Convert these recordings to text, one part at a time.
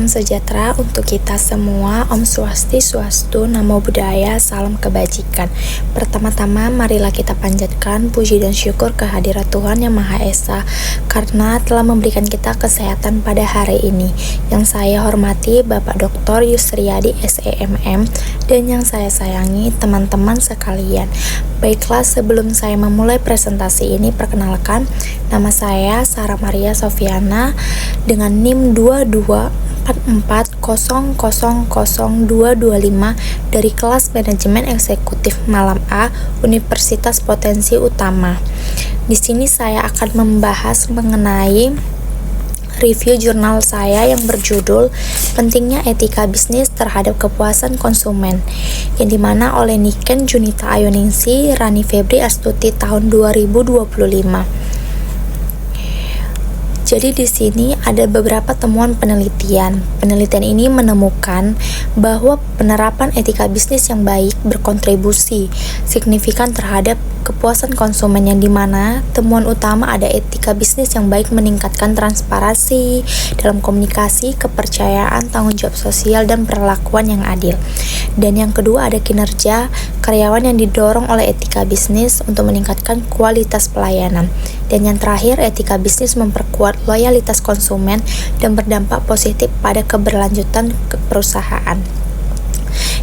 Salam sejahtera untuk kita semua. Om Swastiastu, Namo Buddhaya, salam kebajikan. Pertama-tama marilah kita panjatkan puji dan syukur kehadirat Tuhan Yang Maha Esa karena telah memberikan kita kesehatan pada hari ini. Yang saya hormati Bapak Dr. Yusriyadi SEMM dan yang saya sayangi teman-teman sekalian. Baiklah, sebelum saya memulai presentasi ini, perkenalkan, nama saya Sarah Maria Sofiana dengan NIM 2244000225 dari kelas Manajemen Eksekutif Malam A, Universitas Potensi Utama. Di sini saya akan membahas mengenai review jurnal saya yang berjudul Pentingnya Etika Bisnis Terhadap Kepuasan Konsumen, yang dimana oleh Niken Junita Ayoningsi, Rani Febri Astuti tahun 2025. Jadi di sini ada beberapa temuan penelitian. Penelitian ini menemukan bahwa penerapan etika bisnis yang baik berkontribusi signifikan terhadap kepuasan konsumen, yang dimana temuan utama ada etika bisnis yang baik meningkatkan transparansi dalam komunikasi, kepercayaan, tanggung jawab sosial, dan perlakuan yang adil. Dan yang kedua ada kinerja karyawan yang didorong oleh etika bisnis untuk meningkatkan kualitas pelayanan. Dan yang terakhir, etika bisnis memperkuat loyalitas konsumen dan berdampak positif pada keberlanjutan perusahaan.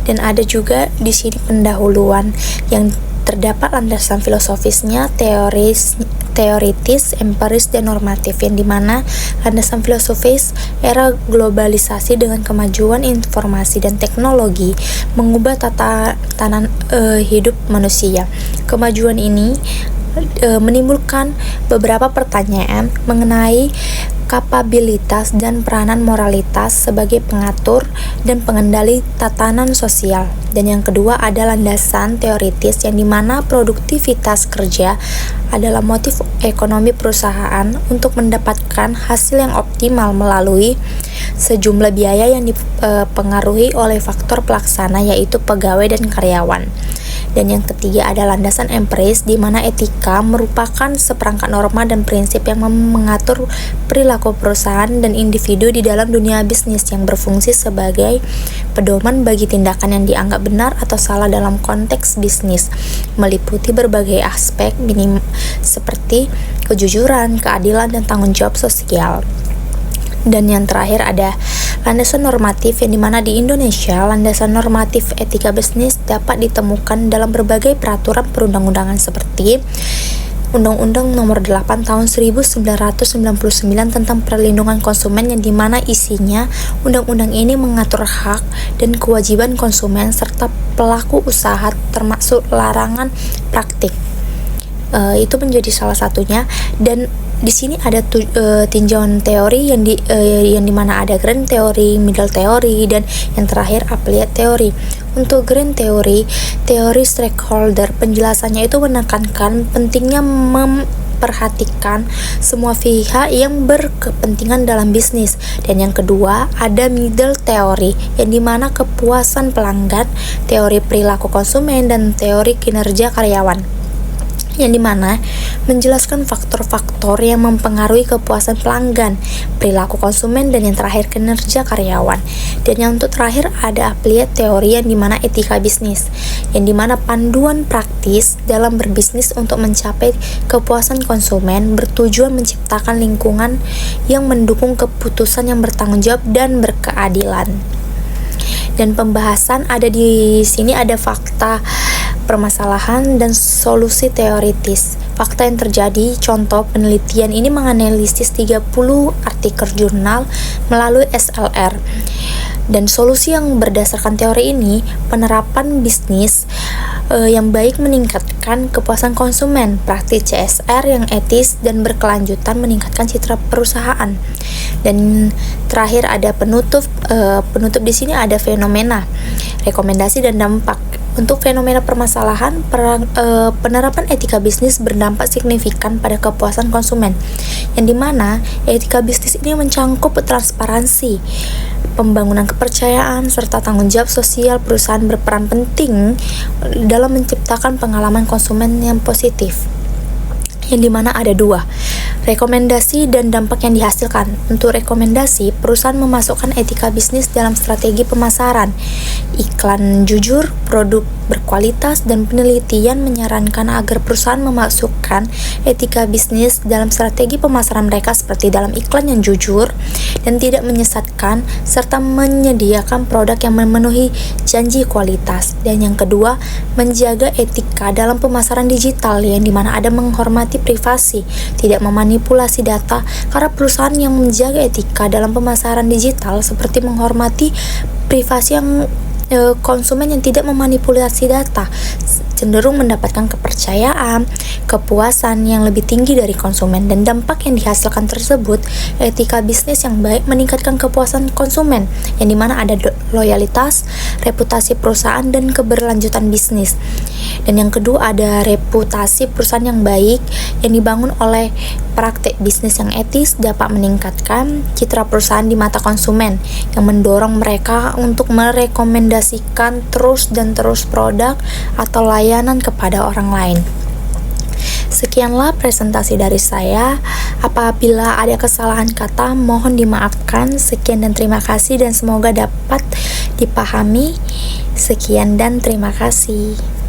Dan ada juga di sini pendahuluan yang terdapat landasan filosofisnya, teoritis, empiris, dan normatif, yang dimana landasan filosofis era globalisasi dengan kemajuan informasi dan teknologi mengubah tatanan hidup manusia. Kemajuan ini menimbulkan beberapa pertanyaan mengenai kapabilitas dan peranan moralitas sebagai pengatur dan pengendali tatanan sosial. Dan yang kedua ada landasan teoritis, yang dimana produktivitas kerja adalah motif ekonomi perusahaan untuk mendapatkan hasil yang optimal melalui sejumlah biaya yang dipengaruhi oleh faktor pelaksana, yaitu pegawai dan karyawan. Dan yang ketiga ada landasan empiris, di mana etika merupakan seperangkat norma dan prinsip yang mengatur perilaku perusahaan dan individu di dalam dunia bisnis, yang berfungsi sebagai pedoman bagi tindakan yang dianggap benar atau salah dalam konteks bisnis, meliputi berbagai aspek seperti kejujuran, keadilan, dan tanggung jawab sosial. Dan yang terakhir ada landasan normatif, yang dimana di Indonesia landasan normatif etika bisnis dapat ditemukan dalam berbagai peraturan perundang-undangan seperti Undang-Undang Nomor 8 Tahun 1999 tentang Perlindungan Konsumen, yang dimana isinya undang-undang ini mengatur hak dan kewajiban konsumen serta pelaku usaha, termasuk larangan praktik. Itu menjadi salah satunya. Dan di sini ada tinjauan teori yang dimana ada grand teori, middle teori, dan yang terakhir applied teori. Untuk grand teori, teori stakeholder, penjelasannya itu menekankan pentingnya memperhatikan semua pihak yang berkepentingan dalam bisnis. Dan yang kedua ada middle teori, yang dimana kepuasan pelanggan, teori perilaku konsumen, dan teori kinerja karyawan, yang dimana menjelaskan faktor-faktor yang mempengaruhi kepuasan pelanggan, perilaku konsumen, dan yang terakhir kinerja karyawan. Dan yang untuk terakhir ada applied teori, yang dimana etika bisnis, yang dimana panduan praktis dalam berbisnis untuk mencapai kepuasan konsumen, bertujuan menciptakan lingkungan yang mendukung keputusan yang bertanggung jawab dan berkeadilan. Dan pembahasan ada di sini ada fakta, permasalahan, dan solusi teoritis. Fakta yang terjadi, contoh penelitian ini menganalisis 30 artikel jurnal melalui SLR. Dan solusi yang berdasarkan teori ini, penerapan bisnis yang baik meningkatkan kepuasan konsumen, praktik CSR yang etis dan berkelanjutan meningkatkan citra perusahaan. Dan terakhir ada penutup di sini ada fenomena, rekomendasi, dan dampak. Untuk fenomena permasalahan, penerapan etika bisnis berdampak signifikan pada kepuasan konsumen, yang dimana etika bisnis ini mencangkup transparansi, pembangunan kepercayaan, serta tanggung jawab sosial. Perusahaan berperan penting dalam menciptakan pengalaman konsumen yang positif, yang dimana ada dua, Rekomendasi dan dampak yang dihasilkan. Untuk rekomendasi, perusahaan memasukkan etika bisnis dalam strategi pemasaran. Iklan jujur, produk berkualitas, dan penelitian menyarankan agar perusahaan memasukkan etika bisnis dalam strategi pemasaran mereka seperti dalam iklan yang jujur dan tidak menyesatkan, serta menyediakan produk yang memenuhi janji kualitas. Dan yang kedua, menjaga etika dalam pemasaran digital yang dimana ada menghormati privasi, tidak memanipulasi data, karena perusahaan yang menjaga etika dalam pemasaran digital seperti menghormati privasi yang konsumen yang tidak memanipulasi data cenderung mendapatkan kepercayaan, kepuasan yang lebih tinggi dari konsumen, dan dampak yang dihasilkan tersebut, etika bisnis yang baik meningkatkan kepuasan konsumen, yang dimana ada loyalitas, reputasi perusahaan, dan keberlanjutan bisnis. Dan yang kedua ada reputasi perusahaan yang baik yang dibangun oleh praktek bisnis yang etis dapat meningkatkan citra perusahaan di mata konsumen, yang mendorong mereka untuk merekomendasikan terus produk atau layanan kepada orang lain. Sekianlah presentasi dari saya. Apabila ada kesalahan kata, mohon dimaafkan. Sekian dan terima kasih, dan semoga dapat dipahami. Sekian dan terima kasih.